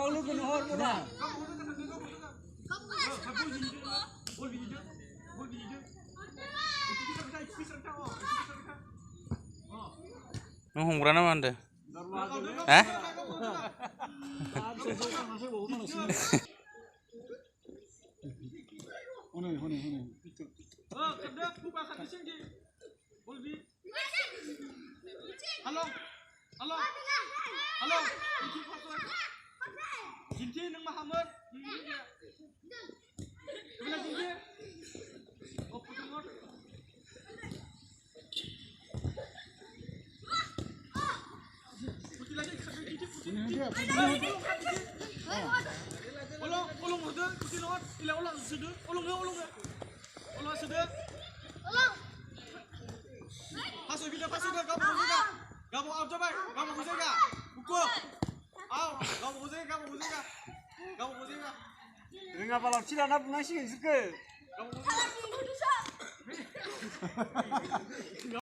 Kau lu kena hor mula. Ngomong berapa anda? Hah? Halo, halo, halo. Jinji neng Muhammad. Mana jinji? Oh, putengor. Putih lagi, sampai jinji putih. Olong ada, putih lewat. Ilah olong sudah, olong. Olong sudah. Pasuk kita, kamu sudah. Kamu out coba, kamu sudah. Pukul. Kamu musik. Ngapa lang sila na nasi ke? Kamu musik.